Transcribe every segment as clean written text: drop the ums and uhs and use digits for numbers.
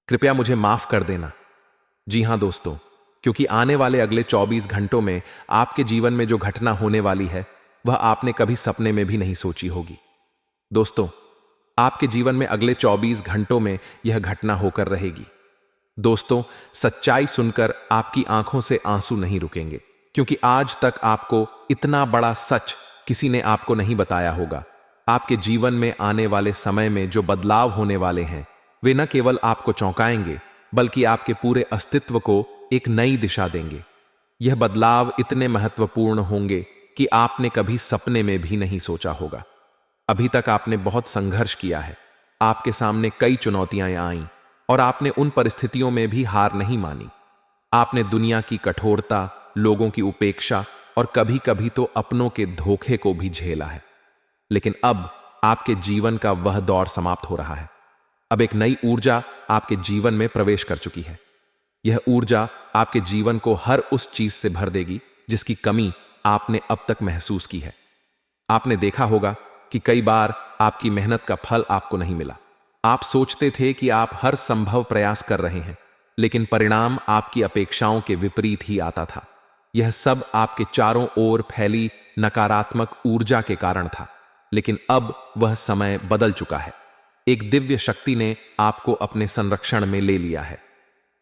कृपया मुझे माफ कर देना। जी हाँ दोस्तों, क्योंकि आने वाले अगले 24 घंटों में आपके जीवन में जो घटना होने वाली है वह आपने कभी सपने में भी नहीं सोची होगी। दोस्तों, आपके जीवन में अगले 24 घंटों में यह घटना होकर रहेगी। दोस्तों, सच्चाई सुनकर आपकी आंखों से आंसू नहीं रुकेंगे, क्योंकि आज तक आपको इतना बड़ा सच किसी ने आपको नहीं बताया होगा। आपके जीवन में आने वाले समय में जो बदलाव होने वाले हैं वे न केवल आपको चौंकाएंगे बल्कि आपके पूरे अस्तित्व को एक नई दिशा देंगे। यह बदलाव इतने महत्वपूर्ण होंगे कि आपने कभी सपने में भी नहीं सोचा होगा। अभी तक आपने बहुत संघर्ष किया है, आपके सामने कई चुनौतियां आईं और आपने उन परिस्थितियों में भी हार नहीं मानी। आपने दुनिया की कठोरता, लोगों की उपेक्षा और कभी कभी तो अपनों के धोखे को भी झेला है। लेकिन अब आपके जीवन का वह दौर समाप्त हो रहा है। अब एक नई ऊर्जा आपके जीवन में प्रवेश कर चुकी है। यह ऊर्जा आपके जीवन को हर उस चीज से भर देगी जिसकी कमी आपने अब तक महसूस की है। आपने देखा होगा कि कई बार आपकी मेहनत का फल आपको नहीं मिला। आप सोचते थे कि आप हर संभव प्रयास कर रहे हैं, लेकिन परिणाम आपकी अपेक्षाओं के विपरीत ही आता था। यह सब आपके चारों ओर फैली नकारात्मक ऊर्जा के कारण था। लेकिन अब वह समय बदल चुका है। एक दिव्य शक्ति ने आपको अपने संरक्षण में ले लिया है।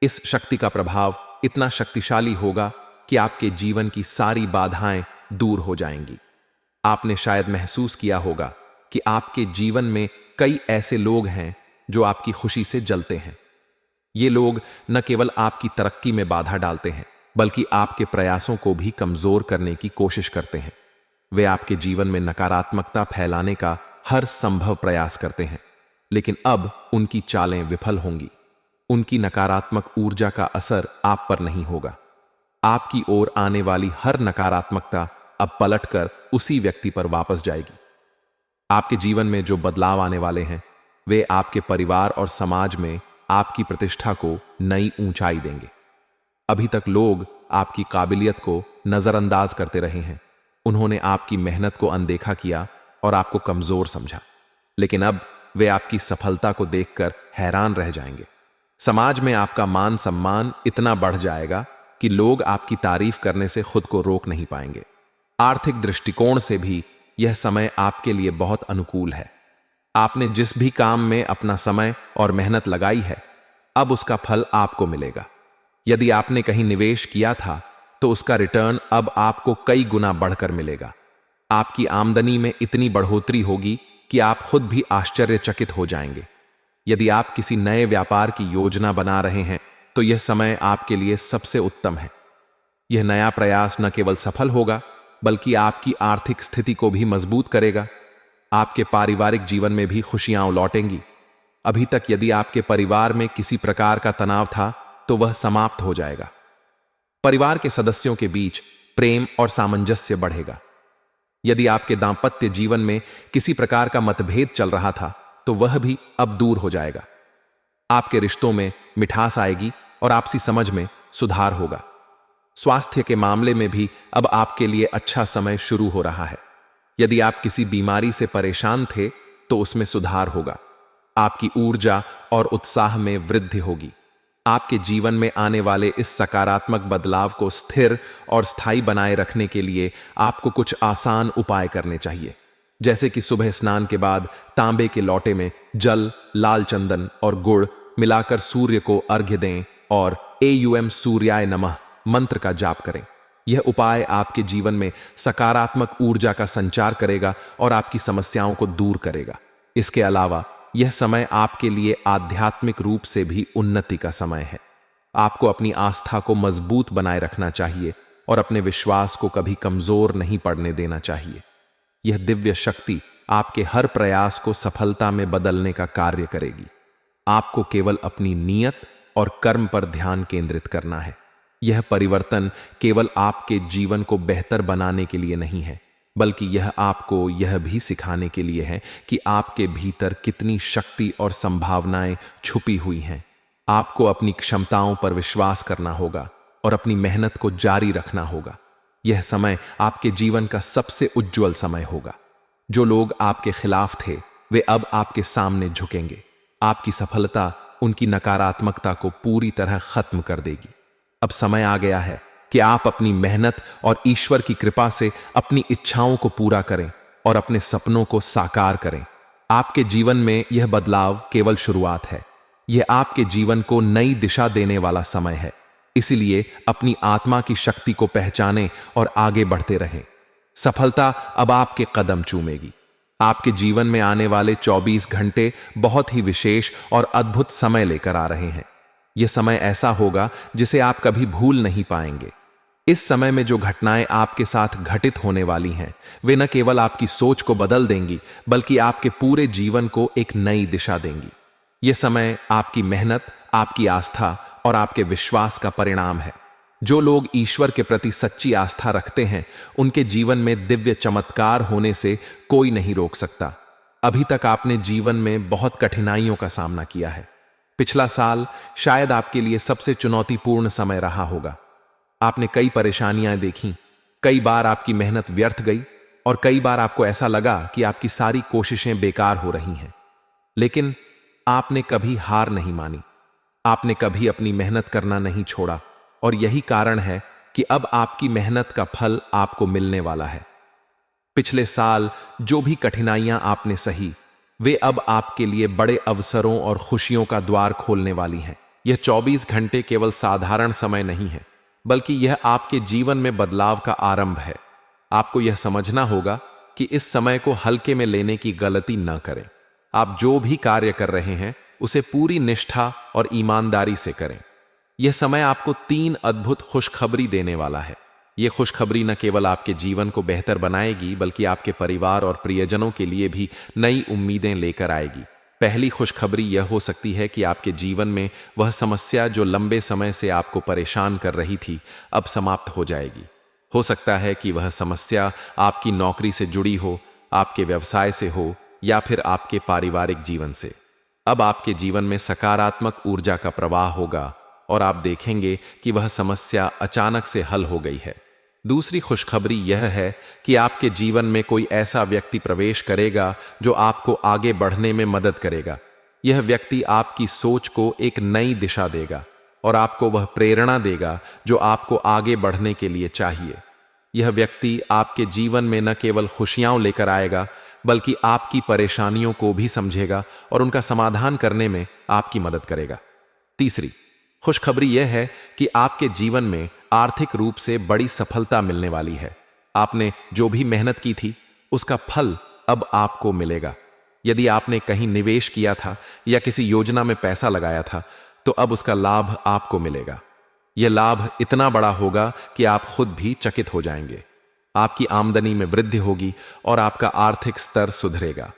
इस शक्ति का प्रभाव इतना शक्तिशाली होगा कि आपके जीवन की सारी बाधाएं दूर हो जाएंगी। आपने शायद महसूस किया होगा कि आपके जीवन में कई ऐसे लोग हैं जो आपकी खुशी से जलते हैं। ये लोग न केवल आपकी तरक्की में बाधा डालते हैं, बल्कि आपके प्रयासों को भी कमजोर करने की कोशिश करते हैं। वे आपके जीवन में नकारात्मकता फैलाने का हर संभव प्रयास करते हैं, लेकिन अब उनकी चालें विफल होंगी। उनकी नकारात्मक ऊर्जा का असर आप पर नहीं होगा। आपकी ओर आने वाली हर नकारात्मकता अब पलटकर उसी व्यक्ति पर वापस जाएगी। आपके जीवन में जो बदलाव आने वाले हैं वे आपके परिवार और समाज में आपकी प्रतिष्ठा को नई ऊंचाई देंगे। अभी तक लोग आपकी काबिलियत को नजरअंदाज करते रहे हैं। उन्होंने आपकी मेहनत को अनदेखा किया और आपको कमजोर समझा, लेकिन अब वे आपकी सफलता को देखकर हैरान रह जाएंगे। समाज में आपका मान सम्मान इतना बढ़ जाएगा कि लोग आपकी तारीफ करने से खुद को रोक नहीं पाएंगे। आर्थिक दृष्टिकोण से भी यह समय आपके लिए बहुत अनुकूल है। आपने जिस भी काम में अपना समय और मेहनत लगाई है, अब उसका फल आपको मिलेगा। यदि आपने कहीं निवेश किया था तो उसका रिटर्न अब आपको कई गुना बढ़कर मिलेगा। आपकी आमदनी में इतनी बढ़ोतरी होगी कि आप खुद भी आश्चर्यचकित हो जाएंगे। यदि आप किसी नए व्यापार की योजना बना रहे हैं तो यह समय आपके लिए सबसे उत्तम है। यह नया प्रयास न केवल सफल होगा बल्कि आपकी आर्थिक स्थिति को भी मजबूत करेगा। आपके पारिवारिक जीवन में भी खुशियां लौटेंगी। अभी तक यदि आपके परिवार में किसी प्रकार का तनाव था तो वह समाप्त हो जाएगा। परिवार के सदस्यों के बीच प्रेम और सामंजस्य बढ़ेगा। यदि आपके दांपत्य जीवन में किसी प्रकार का मतभेद चल रहा था तो वह भी अब दूर हो जाएगा। आपके रिश्तों में मिठास आएगी और आपसी समझ में सुधार होगा। स्वास्थ्य के मामले में भी अब आपके लिए अच्छा समय शुरू हो रहा है। यदि आप किसी बीमारी से परेशान थे तो उसमें सुधार होगा। आपकी ऊर्जा और उत्साह में वृद्धि होगी। आपके जीवन में आने वाले इस सकारात्मक बदलाव को स्थिर और स्थायी बनाए रखने के लिए आपको कुछ आसान उपाय करने चाहिए, जैसे कि सुबह स्नान के बाद तांबे के लोटे में जल, लाल चंदन और गुड़ मिलाकर सूर्य को अर्घ्य दें और एयुएम सूर्याय नमः मंत्र का जाप करें। यह उपाय आपके जीवन में सकारात्मक ऊर्जा का संचार करेगा और आपकी समस्याओं को दूर करेगा। इसके अलावा यह समय आपके लिए आध्यात्मिक रूप से भी उन्नति का समय है। आपको अपनी आस्था को मजबूत बनाए रखना चाहिए और अपने विश्वास को कभी कमजोर नहीं पड़ने देना चाहिए। यह दिव्य शक्ति आपके हर प्रयास को सफलता में बदलने का कार्य करेगी। आपको केवल अपनी नीयत और कर्म पर ध्यान केंद्रित करना है। यह परिवर्तन केवल आपके जीवन को बेहतर बनाने के लिए नहीं है, बल्कि यह आपको यह भी सिखाने के लिए है कि आपके भीतर कितनी शक्ति और संभावनाएं छुपी हुई हैं। आपको अपनी क्षमताओं पर विश्वास करना होगा और अपनी मेहनत को जारी रखना होगा। यह समय आपके जीवन का सबसे उज्जवल समय होगा। जो लोग आपके खिलाफ थे वे अब आपके सामने झुकेंगे। आपकी सफलता उनकी नकारात्मकता को पूरी तरह खत्म कर देगी। अब समय आ गया है कि आप अपनी मेहनत और ईश्वर की कृपा से अपनी इच्छाओं को पूरा करें और अपने सपनों को साकार करें। आपके जीवन में यह बदलाव केवल शुरुआत है। यह आपके जीवन को नई दिशा देने वाला समय है। इसलिए अपनी आत्मा की शक्ति को पहचानें और आगे बढ़ते रहें। सफलता अब आपके कदम चूमेगी। आपके जीवन में आने वाले 24 घंटे बहुत ही विशेष और अद्भुत समय लेकर आ रहे हैं। यह समय ऐसा होगा जिसे आप कभी भूल नहीं पाएंगे। इस समय में जो घटनाएं आपके साथ घटित होने वाली हैं, वे न केवल आपकी सोच को बदल देंगी, बल्कि आपके पूरे जीवन को एक नई दिशा देंगी। यह समय आपकी मेहनत, आपकी आस्था और आपके विश्वास का परिणाम है। जो लोग ईश्वर के प्रति सच्ची आस्था रखते हैं, उनके जीवन में दिव्य चमत्कार होने से कोई नहीं रोक सकता। अभी तक आपने जीवन में बहुत कठिनाइयों का सामना किया है। पिछला साल शायद आपके लिए सबसे चुनौतीपूर्ण समय रहा होगा। आपने कई परेशानियां देखी, कई बार आपकी मेहनत व्यर्थ गई और कई बार आपको ऐसा लगा कि आपकी सारी कोशिशें बेकार हो रही हैं। लेकिन आपने कभी हार नहीं मानी। आपने कभी अपनी मेहनत करना नहीं छोड़ा और यही कारण है कि अब आपकी मेहनत का फल आपको मिलने वाला है। पिछले साल जो भी कठिनाइयां आपने सही, वे अब आपके लिए बड़े अवसरों और खुशियों का द्वार खोलने वाली हैं। यह 24 घंटे केवल साधारण समय नहीं है, बल्कि यह आपके जीवन में बदलाव का आरंभ है। आपको यह समझना होगा कि इस समय को हल्के में लेने की गलती न करें। आप जो भी कार्य कर रहे हैं, उसे पूरी निष्ठा और ईमानदारी से करें। यह समय आपको 3 अद्भुत खुशखबरी देने वाला है। यह खुशखबरी न केवल आपके जीवन को बेहतर बनाएगी, बल्कि आपके परिवार और प्रियजनों के लिए भी नई उम्मीदें लेकर आएगी। पहली खुशखबरी यह हो सकती है कि आपके जीवन में वह समस्या जो लंबे समय से आपको परेशान कर रही थी, अब समाप्त हो जाएगी। हो सकता है कि वह समस्या आपकी नौकरी से जुड़ी हो, आपके व्यवसाय से हो या फिर आपके पारिवारिक जीवन से। अब आपके जीवन में सकारात्मक ऊर्जा का प्रवाह होगा और आप देखेंगे कि वह समस्या अचानक से हल हो गई है। दूसरी खुशखबरी यह है कि आपके जीवन में कोई ऐसा व्यक्ति प्रवेश करेगा जो आपको आगे बढ़ने में मदद करेगा। यह व्यक्ति आपकी सोच को एक नई दिशा देगा और आपको वह प्रेरणा देगा जो आपको आगे बढ़ने के लिए चाहिए। यह व्यक्ति आपके जीवन में न केवल खुशियां लेकर आएगा, बल्कि आपकी परेशानियों को भी समझेगा और उनका समाधान करने में आपकी मदद करेगा। तीसरी खुशखबरी यह है कि आपके जीवन में आर्थिक रूप से बड़ी सफलता मिलने वाली है। आपने जो भी मेहनत की थी, उसका फल अब आपको मिलेगा। यदि आपने कहीं निवेश किया था या किसी योजना में पैसा लगाया था, तो अब उसका लाभ आपको मिलेगा। यह लाभ इतना बड़ा होगा कि आप खुद भी चकित हो जाएंगे। आपकी आमदनी में वृद्धि होगी और आपका आर्थिक स्तर सुधरेगा।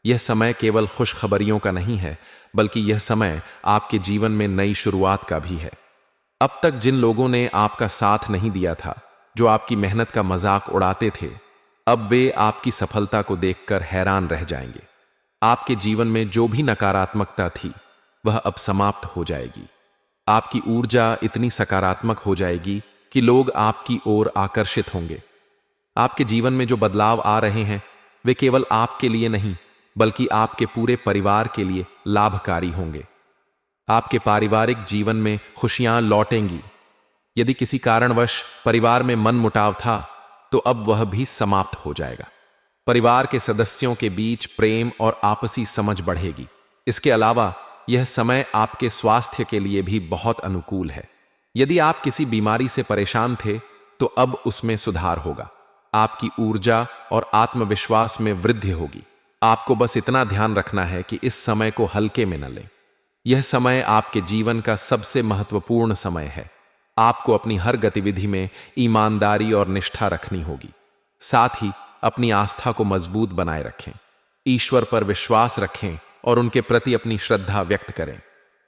यह समय केवल खुशखबरियों का नहीं है, बल्कि यह समय आपके जीवन में नई शुरुआत का भी है। अब तक जिन लोगों ने आपका साथ नहीं दिया था, जो आपकी मेहनत का मजाक उड़ाते थे, अब वे आपकी सफलता को देखकर हैरान रह जाएंगे। आपके जीवन में जो भी नकारात्मकता थी, वह अब समाप्त हो जाएगी। आपकी ऊर्जा इतनी सकारात्मक हो जाएगी कि लोग आपकी ओर आकर्षित होंगे। आपके जीवन में जो बदलाव आ रहे हैं, वे केवल आपके लिए नहीं, बल्कि आपके पूरे परिवार के लिए लाभकारी होंगे। आपके पारिवारिक जीवन में खुशियां लौटेंगी। यदि किसी कारणवश परिवार में मनमुटाव था, तो अब वह भी समाप्त हो जाएगा। परिवार के सदस्यों के बीच प्रेम और आपसी समझ बढ़ेगी। इसके अलावा यह समय आपके स्वास्थ्य के लिए भी बहुत अनुकूल है। यदि आप किसी बीमारी से परेशान थे, तो अब उसमें सुधार होगा। आपकी ऊर्जा और आत्मविश्वास में वृद्धि होगी। आपको बस इतना ध्यान रखना है कि इस समय को हल्के में न लें। यह समय आपके जीवन का सबसे महत्वपूर्ण समय है। आपको अपनी हर गतिविधि में ईमानदारी और निष्ठा रखनी होगी। साथ ही अपनी आस्था को मजबूत बनाए रखें। ईश्वर पर विश्वास रखें और उनके प्रति अपनी श्रद्धा व्यक्त करें।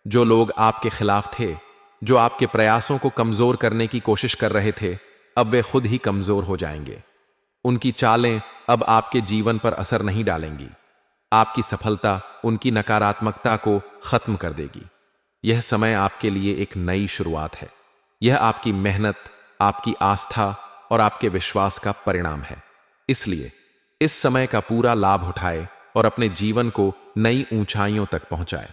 जो लोग आपके खिलाफ थे, जो आपके प्रयासों को कमजोर करने की कोशिश कर रहे थे, अब वे खुद ही कमजोर हो जाएंगे। उनकी चालें अब आपके जीवन पर असर नहीं डालेंगी। आपकी सफलता उनकी नकारात्मकता को खत्म कर देगी। यह समय आपके लिए एक नई शुरुआत है। यह आपकी मेहनत, आपकी आस्था और आपके विश्वास का परिणाम है। इसलिए इस समय का पूरा लाभ उठाए और अपने जीवन को नई ऊंचाइयों तक पहुंचाए।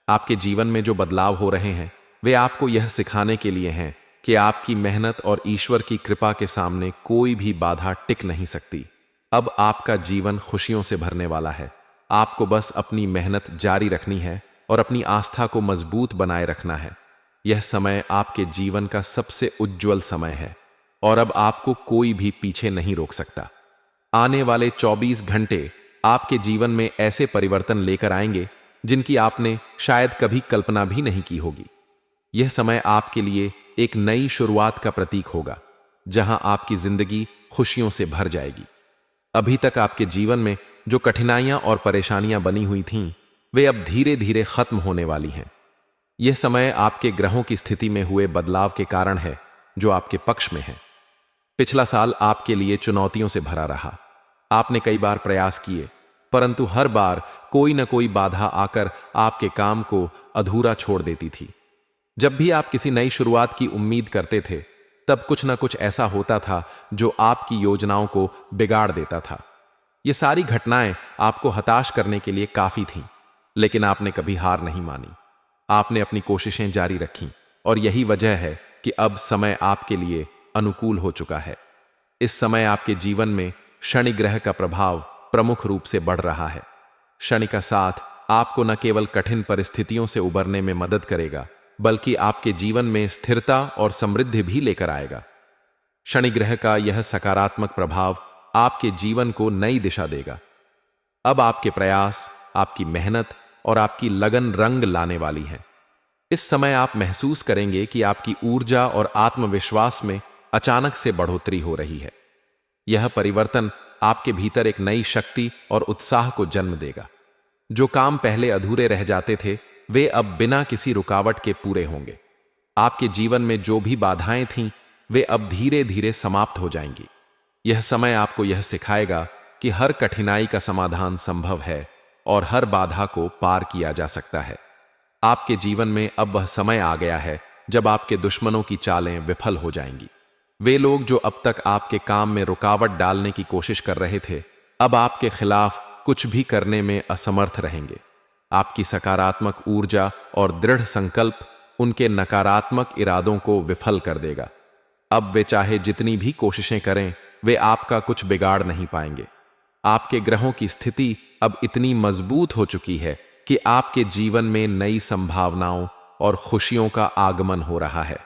आपके जीवन में जो बदलाव हो रहे हैं वे आपको यह सिखाने के लिए हैं कि आपकी मेहनत और ईश्वर की कृपा के सामने कोई भी बाधा टिक नहीं सकती। अब आपका जीवन खुशियों से भरने वाला है। आपको बस अपनी मेहनत जारी रखनी है और अपनी आस्था को मजबूत बनाए रखना है। यह समय आपके जीवन का सबसे उज्जवल समय है और अब आपको कोई भी पीछे नहीं रोक सकता। आने वाले 24 घंटे आपके जीवन में ऐसे परिवर्तन लेकर आएंगे जिनकी आपने शायद कभी कल्पना भी नहीं की होगी। यह समय आपके लिए एक नई शुरुआत का प्रतीक होगा, जहां आपकी जिंदगी खुशियों से भर जाएगी। अभी तक आपके जीवन में जो कठिनाइयां और परेशानियां बनी हुई थीं, वे अब धीरे धीरे खत्म होने वाली हैं। यह समय आपके ग्रहों की स्थिति में हुए बदलाव के कारण है, जो आपके पक्ष में है। पिछला साल आपके लिए चुनौतियों से भरा रहा। आपने कई बार प्रयास किए, परंतु हर बार कोई न कोई बाधा आकर आपके काम को अधूरा छोड़ देती थी। जब भी आप किसी नई शुरुआत की उम्मीद करते थे, तब कुछ न कुछ ऐसा होता था जो आपकी योजनाओं को बिगाड़ देता था। ये सारी घटनाएं आपको हताश करने के लिए काफी थीं, लेकिन आपने कभी हार नहीं मानी। आपने अपनी कोशिशें जारी रखीं और यही वजह है कि अब समय आपके लिए अनुकूल हो चुका है। इस समय आपके जीवन में शनि ग्रह का प्रभाव प्रमुख रूप से बढ़ रहा है। शनि का साथ आपको न केवल कठिन परिस्थितियों से उबरने में मदद करेगा, बल्कि आपके जीवन में स्थिरता और समृद्धि भी लेकर आएगा। शनि ग्रह का यह सकारात्मक प्रभाव आपके जीवन को नई दिशा देगा। अब आपके प्रयास, आपकी मेहनत और आपकी लगन रंग लाने वाली है। इस समय आप महसूस करेंगे कि आपकी ऊर्जा और आत्मविश्वास में अचानक से बढ़ोतरी हो रही है। यह परिवर्तन आपके भीतर एक नई शक्ति और उत्साह को जन्म देगा। जो काम पहले अधूरे रह जाते थे, वे अब बिना किसी रुकावट के पूरे होंगे। आपके जीवन में जो भी बाधाएं थीं, वे अब धीरे धीरे समाप्त हो जाएंगी। यह समय आपको यह सिखाएगा कि हर कठिनाई का समाधान संभव है और हर बाधा को पार किया जा सकता है। आपके जीवन में अब वह समय आ गया है जब आपके दुश्मनों की चालें विफल हो जाएंगी। वे लोग जो अब तक आपके काम में रुकावट डालने की कोशिश कर रहे थे, अब आपके खिलाफ कुछ भी करने में असमर्थ रहेंगे। आपकी सकारात्मक ऊर्जा और दृढ़ संकल्प उनके नकारात्मक इरादों को विफल कर देगा। अब वे चाहे जितनी भी कोशिशें करें, वे आपका कुछ बिगाड़ नहीं पाएंगे। आपके ग्रहों की स्थिति अब इतनी मजबूत हो चुकी है कि आपके जीवन में नई संभावनाओं और खुशियों का आगमन हो रहा है।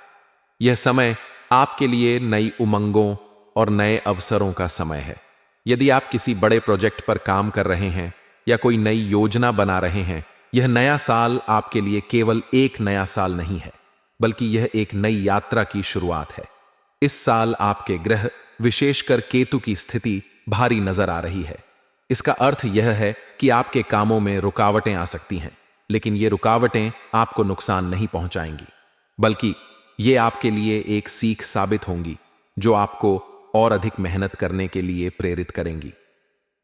यह समय आपके लिए नई उमंगों और नए अवसरों का समय है। यदि आप किसी बड़े प्रोजेक्ट पर काम कर रहे हैं या कोई नई योजना बना रहे हैं, यह नया साल आपके लिए केवल एक नया साल नहीं है, बल्कि यह एक नई यात्रा की शुरुआत है। इस साल आपके ग्रह, विशेषकर केतु की स्थिति भारी नजर आ रही है। इसका अर्थ यह है कि आपके कामों में रुकावटें आ सकती हैं, लेकिन ये रुकावटें आपको नुकसान नहीं पहुंचाएंगी, बल्कि ये आपके लिए एक सीख साबित होंगी जो आपको और अधिक मेहनत करने के लिए प्रेरित करेंगी।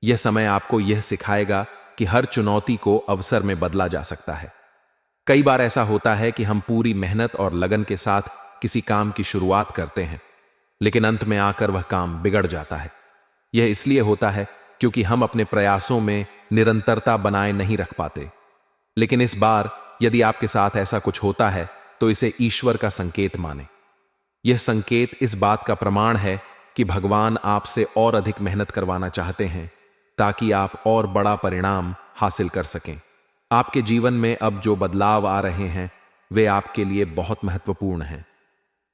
यह समय आपको यह सिखाएगा कि हर चुनौती को अवसर में बदला जा सकता है। कई बार ऐसा होता है कि हम पूरी मेहनत और लगन के साथ किसी काम की शुरुआत करते हैं, लेकिन अंत में आकर वह काम बिगड़ जाता है। यह इसलिए होता है क्योंकि हम अपने प्रयासों में निरंतरता बनाए नहीं रख पाते। लेकिन इस बार यदि आपके साथ ऐसा कुछ होता है, तो इसे ईश्वर का संकेत माने। यह संकेत इस बात का प्रमाण है कि भगवान आपसे और अधिक मेहनत करवाना चाहते हैं, ताकि आप और बड़ा परिणाम हासिल कर सकें। आपके जीवन में अब जो बदलाव आ रहे हैं, वे आपके लिए बहुत महत्वपूर्ण हैं।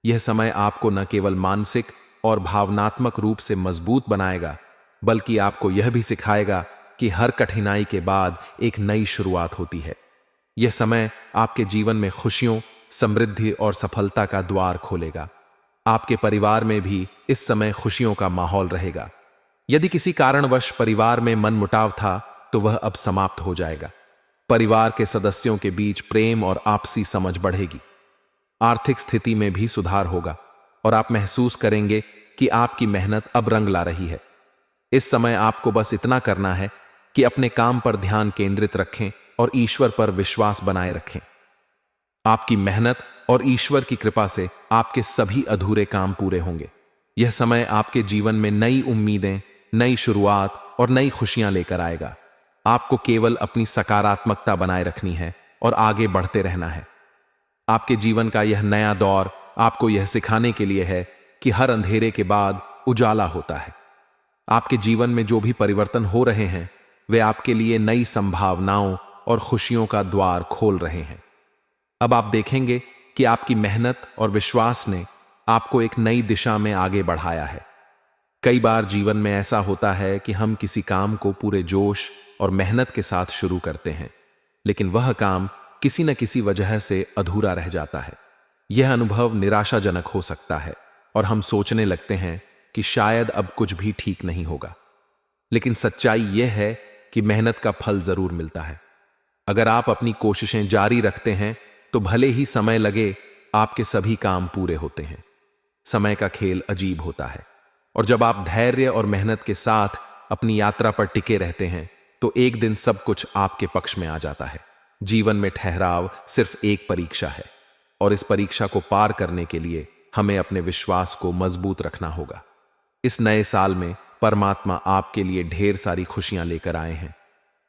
यह समय आपको न केवल मानसिक और भावनात्मक रूप से मजबूत बनाएगा, बल्कि आपको यह भी सिखाएगा कि हर कठिनाई के बाद एक नई शुरुआत होती है। यह समय आपके जीवन में खुशियों, समृद्धि और सफलता का द्वार खोलेगा। आपके परिवार में भी इस समय खुशियों का माहौल रहेगा। यदि किसी कारणवश परिवार में मनमुटाव था, तो वह अब समाप्त हो जाएगा। परिवार के सदस्यों के बीच प्रेम और आपसी समझ बढ़ेगी। आर्थिक स्थिति में भी सुधार होगा और आप महसूस करेंगे कि आपकी मेहनत अब रंग ला रही है। इस समय आपको बस इतना करना है कि अपने काम पर ध्यान केंद्रित रखें और ईश्वर पर विश्वास बनाए रखें। आपकी मेहनत और ईश्वर की कृपा से आपके सभी अधूरे काम पूरे होंगे। यह समय आपके जीवन में नई उम्मीदें, नई शुरुआत और नई खुशियां लेकर आएगा। आपको केवल अपनी सकारात्मकता बनाए रखनी है और आगे बढ़ते रहना है। आपके जीवन का यह नया दौर आपको यह सिखाने के लिए है कि हर अंधेरे के बाद उजाला होता है। आपके जीवन में जो भी परिवर्तन हो रहे हैं वे आपके लिए नई संभावनाओं और खुशियों का द्वार खोल रहे हैं। अब आप देखेंगे कि आपकी मेहनत और विश्वास ने आपको एक नई दिशा में आगे बढ़ाया है। कई बार जीवन में ऐसा होता है कि हम किसी काम को पूरे जोश और मेहनत के साथ शुरू करते हैं, लेकिन वह काम किसी न किसी वजह से अधूरा रह जाता है। यह अनुभव निराशाजनक हो सकता है और हम सोचने लगते हैं कि शायद अब कुछ भी ठीक नहीं होगा। लेकिन सच्चाई यह है कि मेहनत का फल जरूर मिलता है। अगर आप अपनी कोशिशें जारी रखते हैं तो भले ही समय लगे, आपके सभी काम पूरे होते हैं। समय का खेल अजीब होता है और जब आप धैर्य और मेहनत के साथ अपनी यात्रा पर टिके रहते हैं तो एक दिन सब कुछ आपके पक्ष में आ जाता है। जीवन में ठहराव सिर्फ एक परीक्षा है और इस परीक्षा को पार करने के लिए हमें अपने विश्वास को मजबूत रखना होगा। इस नए साल में परमात्मा आपके लिए ढेर सारी खुशियां लेकर आए हैं।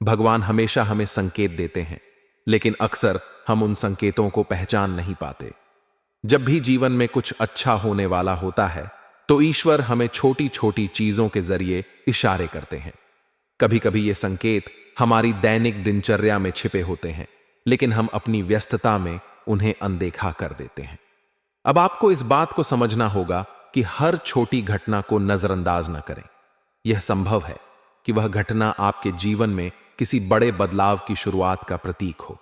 भगवान हमेशा हमें संकेत देते हैं, लेकिन अक्सर हम उन संकेतों को पहचान नहीं पाते। जब भी जीवन में कुछ अच्छा होने वाला होता है तो ईश्वर हमें छोटी छोटी चीजों के जरिए इशारे करते हैं। कभी कभी ये संकेत हमारी दैनिक दिनचर्या में छिपे होते हैं, लेकिन हम अपनी व्यस्तता में उन्हें अनदेखा कर देते हैं। अब आपको इस बात को समझना होगा कि हर छोटी घटना को नजरअंदाज न करें। यह संभव है कि वह घटना आपके जीवन में किसी बड़े बदलाव की शुरुआत का प्रतीक हो।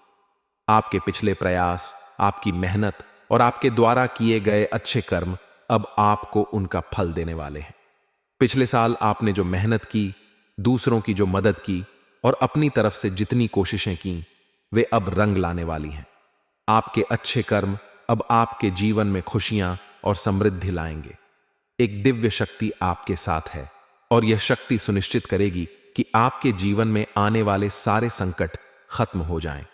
आपके पिछले प्रयास, आपकी मेहनत और आपके द्वारा किए गए अच्छे कर्म अब आपको उनका फल देने वाले हैं। पिछले साल आपने जो मेहनत की, दूसरों की जो मदद की और अपनी तरफ से जितनी कोशिशें की, वे अब रंग लाने वाली हैं। आपके अच्छे कर्म अब आपके जीवन में खुशियां और समृद्धि लाएंगे। एक दिव्य शक्ति आपके साथ है और यह शक्ति सुनिश्चित करेगी कि आपके जीवन में आने वाले सारे संकट खत्म हो जाएं।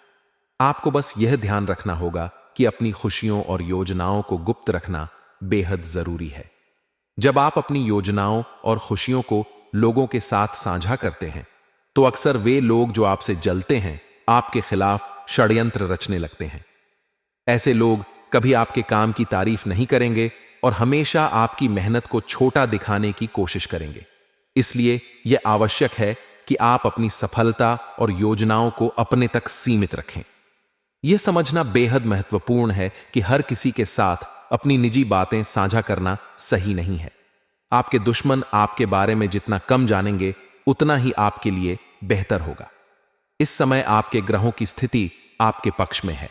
आपको बस यह ध्यान रखना होगा कि अपनी खुशियों और योजनाओं को गुप्त रखना बेहद जरूरी है। जब आप अपनी योजनाओं और खुशियों को लोगों के साथ साझा करते हैं तो अक्सर वे लोग जो आपसे जलते हैं आपके खिलाफ षड्यंत्र रचने लगते हैं। ऐसे लोग कभी आपके काम की तारीफ नहीं करेंगे और हमेशा आपकी मेहनत को छोटा दिखाने की कोशिश करेंगे। इसलिए यह आवश्यक है कि आप अपनी सफलता और योजनाओं को अपने तक सीमित रखें। यह समझना बेहद महत्वपूर्ण है कि हर किसी के साथ अपनी निजी बातें साझा करना सही नहीं है। आपके दुश्मन आपके बारे में जितना कम जानेंगे उतना ही आपके लिए बेहतर होगा। इस समय आपके ग्रहों की स्थिति आपके पक्ष में है।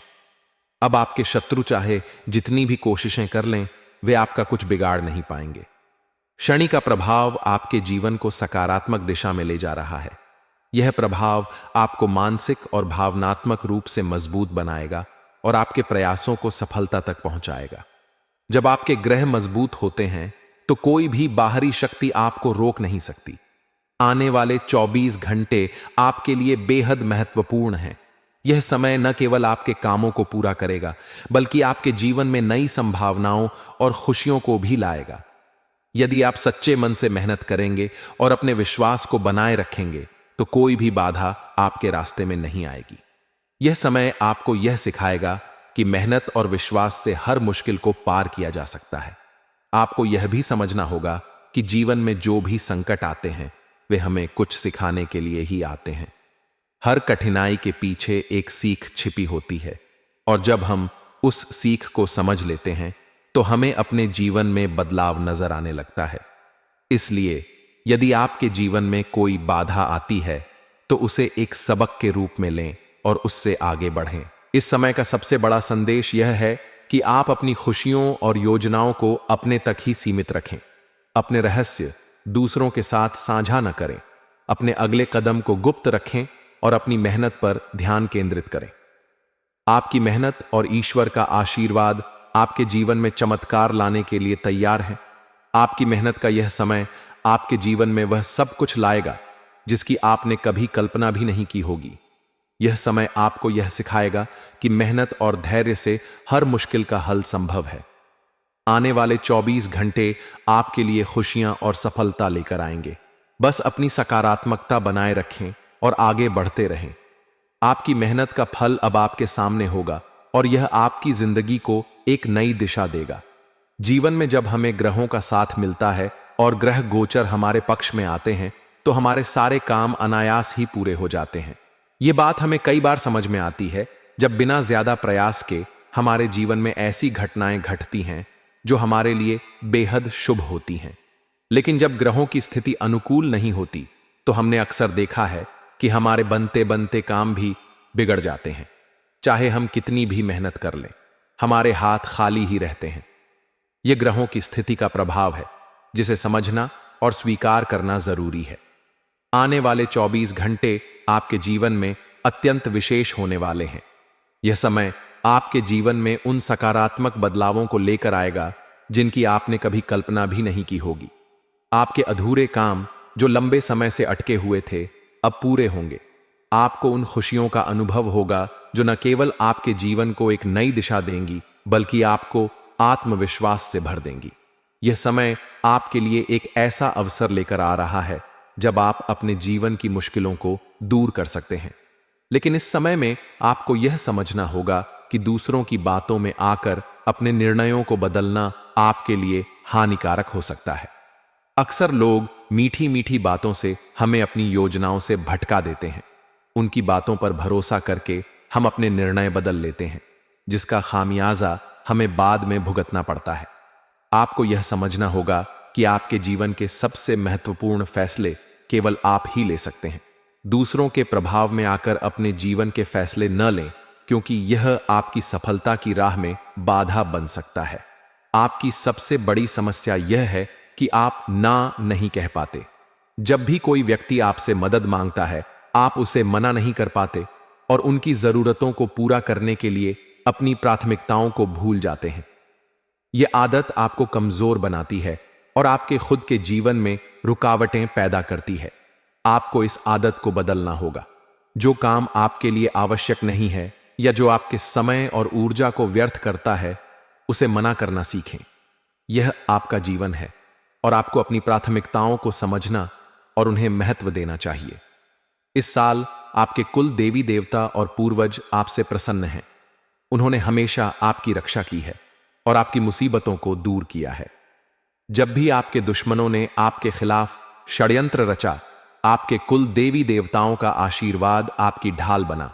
अब आपके शत्रु चाहे जितनी भी कोशिशें कर लें, वे आपका कुछ बिगाड़ नहीं पाएंगे। शनि का प्रभाव आपके जीवन को सकारात्मक दिशा में ले जा रहा है। यह प्रभाव आपको मानसिक और भावनात्मक रूप से मजबूत बनाएगा और आपके प्रयासों को सफलता तक पहुंचाएगा। जब आपके ग्रह मजबूत होते हैं तो कोई भी बाहरी शक्ति आपको रोक नहीं सकती। आने वाले 24 घंटे आपके लिए बेहद महत्वपूर्ण हैं। यह समय न केवल आपके कामों को पूरा करेगा, बल्कि आपके जीवन में नई संभावनाओं और खुशियों को भी लाएगा। यदि आप सच्चे मन से मेहनत करेंगे और अपने विश्वास को बनाए रखेंगे तो कोई भी बाधा आपके रास्ते में नहीं आएगी। यह समय आपको यह सिखाएगा कि मेहनत और विश्वास से हर मुश्किल को पार किया जा सकता है। आपको यह भी समझना होगा कि जीवन में जो भी संकट आते हैं वे हमें कुछ सिखाने के लिए ही आते हैं। हर कठिनाई के पीछे एक सीख छिपी होती है और जब हम उस सीख को समझ लेते हैं तो हमें अपने जीवन में बदलाव नजर आने लगता है। इसलिए यदि आपके जीवन में कोई बाधा आती है तो उसे एक सबक के रूप में लें और उससे आगे बढ़ें। इस समय का सबसे बड़ा संदेश यह है कि आप अपनी खुशियों और योजनाओं को अपने तक ही सीमित रखें। अपने रहस्य दूसरों के साथ साझा न करें। अपने अगले कदम को गुप्त रखें और अपनी मेहनत पर ध्यान केंद्रित करें। आपकी मेहनत और ईश्वर का आशीर्वाद आपके जीवन में चमत्कार लाने के लिए तैयार है। आपकी मेहनत का यह समय आपके जीवन में वह सब कुछ लाएगा जिसकी आपने कभी कल्पना भी नहीं की होगी। यह समय आपको यह सिखाएगा कि मेहनत और धैर्य से हर मुश्किल का हल संभव है। आने वाले 24 घंटे आपके लिए खुशियां और सफलता लेकर आएंगे। बस अपनी सकारात्मकता बनाए रखें और आगे बढ़ते रहें। आपकी मेहनत का फल अब आपके सामने होगा और यह आपकी जिंदगी को एक नई दिशा देगा। जीवन में जब हमें ग्रहों का साथ मिलता है और ग्रह गोचर हमारे पक्ष में आते हैं तो हमारे सारे काम अनायास ही पूरे हो जाते हैं। ये बात हमें कई बार समझ में आती है जब बिना ज्यादा प्रयास के हमारे जीवन में ऐसी घटनाएं घटती हैं जो हमारे लिए बेहद शुभ होती हैं। लेकिन जब ग्रहों की स्थिति अनुकूल नहीं होती तो हमने अक्सर देखा है कि हमारे बनते बनते काम भी बिगड़ जाते हैं। चाहे हम कितनी भी मेहनत कर लें, हमारे हाथ खाली ही रहते हैं। यह ग्रहों की स्थिति का प्रभाव है जिसे समझना और स्वीकार करना जरूरी है। आने वाले 24 घंटे आपके जीवन में अत्यंत विशेष होने वाले हैं। यह समय आपके जीवन में उन सकारात्मक बदलावों को लेकर आएगा जिनकी आपने कभी कल्पना भी नहीं की होगी। आपके अधूरे काम जो लंबे समय से अटके हुए थे अब पूरे होंगे। आपको उन खुशियों का अनुभव होगा जो न केवल आपके जीवन को एक नई दिशा देंगी बल्कि आपको आत्मविश्वास से भर देंगी। यह समय आपके लिए एक ऐसा अवसर लेकर आ रहा है जब आप अपने जीवन की मुश्किलों को दूर कर सकते हैं। लेकिन इस समय में आपको यह समझना होगा कि दूसरों की बातों में आकर अपने निर्णयों को बदलना आपके लिए हानिकारक हो सकता है। अक्सर लोग मीठी मीठी बातों से हमें अपनी योजनाओं से भटका देते हैं। उनकी बातों पर भरोसा करके हम अपने निर्णय बदल लेते हैं, जिसका खामियाजा हमें बाद में भुगतना पड़ता है। आपको यह समझना होगा कि आपके जीवन के सबसे महत्वपूर्ण फैसले केवल आप ही ले सकते हैं। दूसरों के प्रभाव में आकर अपने जीवन के फैसले न लें, क्योंकि यह आपकी सफलता की राह में बाधा बन सकता है। आपकी सबसे बड़ी समस्या यह है कि आप ना नहीं कह पाते। जब भी कोई व्यक्ति आपसे मदद मांगता है, आप उसे मना नहीं कर पाते और उनकी जरूरतों को पूरा करने के लिए अपनी प्राथमिकताओं को भूल जाते हैं। यह आदत आपको कमजोर बनाती है और आपके खुद के जीवन में रुकावटें पैदा करती है। आपको इस आदत को बदलना होगा। जो काम आपके लिए आवश्यक नहीं है या जो आपके समय और ऊर्जा को व्यर्थ करता है, उसे मना करना सीखें। यह आपका जीवन है और आपको अपनी प्राथमिकताओं को समझना और उन्हें महत्व देना चाहिए। इस साल आपके कुल देवी देवता और पूर्वज आपसे प्रसन्न हैं। उन्होंने हमेशा आपकी रक्षा की है और आपकी मुसीबतों को दूर किया है। जब भी आपके दुश्मनों ने आपके खिलाफ षड्यंत्र रचा, आपके कुल देवी देवताओं का आशीर्वाद आपकी ढाल बना।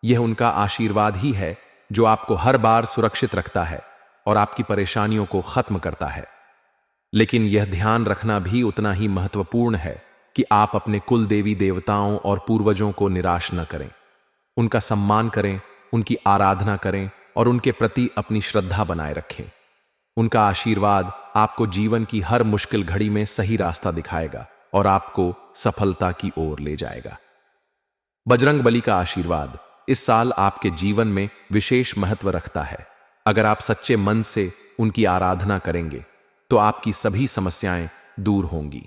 यह उनका आशीर्वाद ही है जो आपको हर बार सुरक्षित रखता है और आपकी परेशानियों को खत्म करता है। लेकिन यह ध्यान रखना भी उतना ही महत्वपूर्ण है कि आप अपने कुल देवी देवताओं और पूर्वजों को निराश न करें। उनका सम्मान करें, उनकी आराधना करें और उनके प्रति अपनी श्रद्धा बनाए रखें। उनका आशीर्वाद आपको जीवन की हर मुश्किल घड़ी में सही रास्ता दिखाएगा और आपको सफलता की ओर ले जाएगा। बजरंगबली का आशीर्वाद इस साल आपके जीवन में विशेष महत्व रखता है। अगर आप सच्चे मन से उनकी आराधना करेंगे तो आपकी सभी समस्याएं दूर होंगी।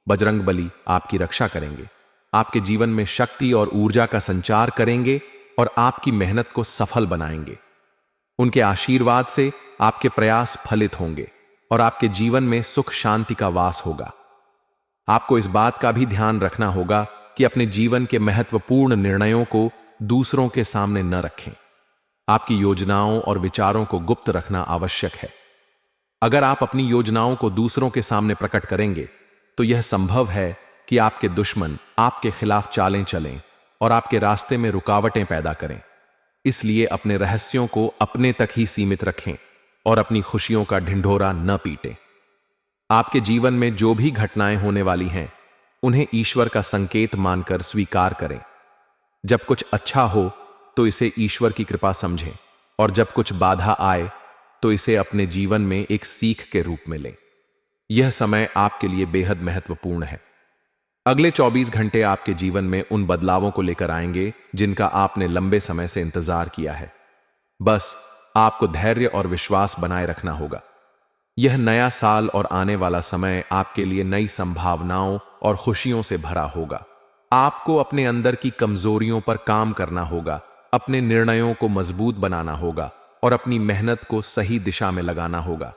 बजरंगबली आपकी रक्षा करेंगे, आपके जीवन में शक्ति और ऊर्जा का संचार करेंगे और आपकी मेहनत को सफल बनाएंगे। उनके आशीर्वाद से आपके प्रयास फलित होंगे और आपके जीवन में सुख शांति का वास होगा। आपको इस बात का भी ध्यान रखना होगा कि अपने जीवन के महत्वपूर्ण निर्णयों को दूसरों के सामने न रखें। आपकी योजनाओं और विचारों को गुप्त रखना आवश्यक है। अगर आप अपनी योजनाओं को दूसरों के सामने प्रकट करेंगे तो यह संभव है कि आपके दुश्मन आपके खिलाफ चालें चलें और आपके रास्ते में रुकावटें पैदा करें। इसलिए अपने रहस्यों को अपने तक ही सीमित रखें और अपनी खुशियों का ढिंढोरा न पीटें। आपके जीवन में जो भी घटनाएं होने वाली हैं, उन्हें ईश्वर का संकेत मानकर स्वीकार करें। जब कुछ अच्छा हो तो इसे ईश्वर की कृपा समझें और जब कुछ बाधा आए तो इसे अपने जीवन में एक सीख के रूप में लें। यह समय आपके लिए बेहद महत्वपूर्ण है। अगले 24 घंटे आपके जीवन में उन बदलावों को लेकर आएंगे जिनका आपने लंबे समय से इंतजार किया है। बस आपको धैर्य और विश्वास बनाए रखना होगा। यह नया साल और आने वाला समय आपके लिए नई संभावनाओं और खुशियों से भरा होगा। आपको अपने अंदर की कमजोरियों पर काम करना होगा, अपने निर्णयों को मजबूत बनाना होगा और अपनी मेहनत को सही दिशा में लगाना होगा।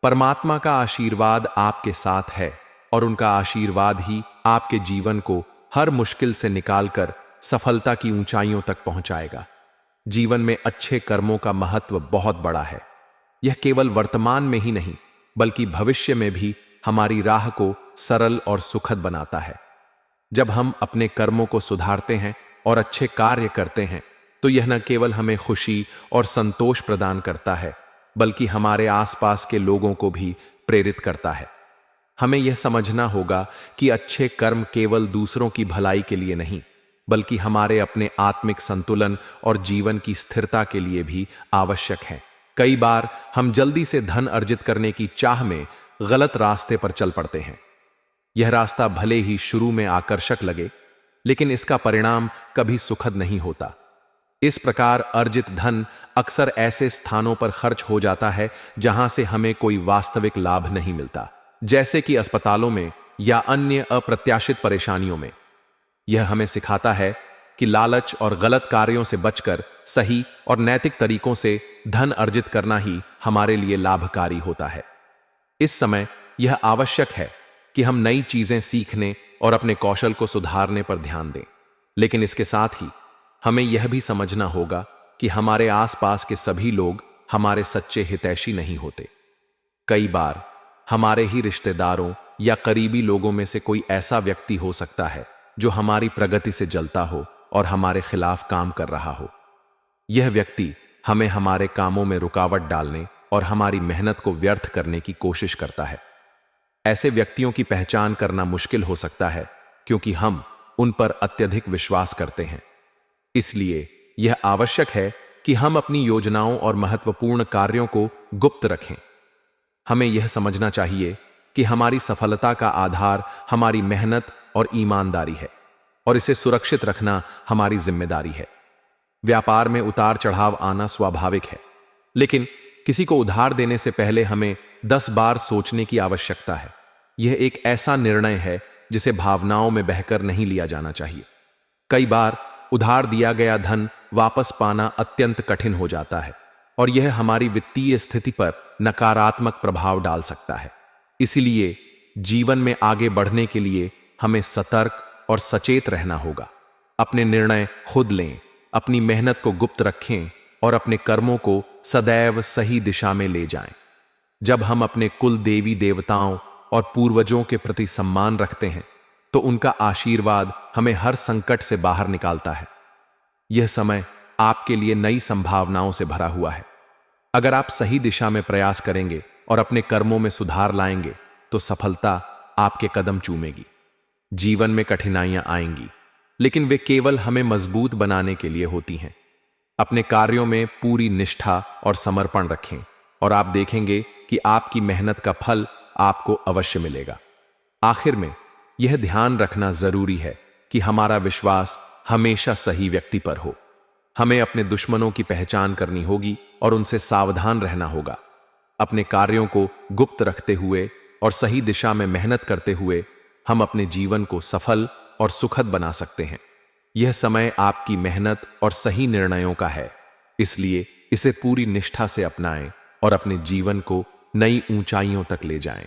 परमात्मा का आशीर्वाद आपके साथ है और उनका आशीर्वाद ही आपके जीवन को हर मुश्किल से निकालकर सफलता की ऊंचाइयों तक पहुंचाएगा। जीवन में अच्छे कर्मों का महत्व बहुत बड़ा है। यह केवल वर्तमान में ही नहीं, बल्कि भविष्य में भी हमारी राह को सरल और सुखद बनाता है। जब हम अपने कर्मों को सुधारते हैं और अच्छे कार्य करते हैं, तो यह न केवल हमें खुशी और संतोष प्रदान करता है, बल्कि हमारे आसपास के लोगों को भी प्रेरित करता है। हमें यह समझना होगा कि अच्छे कर्म केवल दूसरों की भलाई के लिए नहीं, बल्कि हमारे अपने आत्मिक संतुलन और जीवन की स्थिरता के लिए भी आवश्यक हैं। कई बार हम जल्दी से धन अर्जित करने की चाह में गलत रास्ते पर चल पड़ते हैं। यह रास्ता भले ही शुरू में आकर्षक लगे, लेकिन इसका परिणाम कभी सुखद नहीं होता। इस प्रकार अर्जित धन अक्सर ऐसे स्थानों पर खर्च हो जाता है जहां से हमें कोई वास्तविक लाभ नहीं मिलता, जैसे कि अस्पतालों में या अन्य अप्रत्याशित परेशानियों में। यह हमें सिखाता है कि लालच और गलत कार्यों से बचकर सही और नैतिक तरीकों से धन अर्जित करना ही हमारे लिए लाभकारी होता है। इस समय यह आवश्यक है कि हम नई चीजें सीखने और अपने कौशल को सुधारने पर ध्यान दें, लेकिन इसके साथ ही हमें यह भी समझना होगा कि हमारे आसपास के सभी लोग हमारे सच्चे हितैषी नहीं होते। कई बार हमारे ही रिश्तेदारों या करीबी लोगों में से कोई ऐसा व्यक्ति हो सकता है जो हमारी प्रगति से जलता हो और हमारे खिलाफ काम कर रहा हो। यह व्यक्ति हमें हमारे कामों में रुकावट डालने और हमारी मेहनत को व्यर्थ करने की कोशिश करता है। ऐसे व्यक्तियों की पहचान करना मुश्किल हो सकता है, क्योंकि हम उन पर अत्यधिक विश्वास करते हैं। इसलिए यह आवश्यक है कि हम अपनी योजनाओं और महत्वपूर्ण कार्यों को गुप्त रखें। हमें यह समझना चाहिए कि हमारी सफलता का आधार हमारी मेहनत और ईमानदारी है, और इसे सुरक्षित रखना हमारी जिम्मेदारी है। व्यापार में उतार चढ़ाव आना स्वाभाविक है, लेकिन किसी को उधार देने से पहले हमें 10 बार सोचने की आवश्यकता है। यह एक ऐसा निर्णय है जिसे भावनाओं में बहकर नहीं लिया जाना चाहिए। कई बार उधार दिया गया धन वापस पाना अत्यंत कठिन हो जाता है, और यह हमारी वित्तीय स्थिति पर नकारात्मक प्रभाव डाल सकता है। इसलिए जीवन में आगे बढ़ने के लिए हमें सतर्क और सचेत रहना होगा। अपने निर्णय खुद लें, अपनी मेहनत को गुप्त रखें और अपने कर्मों को सदैव सही दिशा में ले जाएं। जब हम अपने कुल देवी देवताओं और पूर्वजों के प्रति सम्मान रखते हैं, तो उनका आशीर्वाद हमें हर संकट से बाहर निकालता है। यह समय आपके लिए नई संभावनाओं से भरा हुआ है। अगर आप सही दिशा में प्रयास करेंगे और अपने कर्मों में सुधार लाएंगे, तो सफलता आपके कदम चूमेगी। जीवन में कठिनाइयां आएंगी, लेकिन वे केवल हमें मजबूत बनाने के लिए होती हैं। अपने कार्यों में पूरी निष्ठा और समर्पण रखें, और आप देखेंगे कि आपकी मेहनत का फल आपको अवश्य मिलेगा। आखिर में यह ध्यान रखना जरूरी है कि हमारा विश्वास हमेशा सही व्यक्ति पर हो। हमें अपने दुश्मनों की पहचान करनी होगी और उनसे सावधान रहना होगा। अपने कार्यों को गुप्त रखते हुए और सही दिशा में मेहनत करते हुए हम अपने जीवन को सफल और सुखद बना सकते हैं। यह समय आपकी मेहनत और सही निर्णयों का है, इसलिए इसे पूरी निष्ठा से अपनाएं और अपने जीवन को नई ऊंचाइयों तक ले जाएं।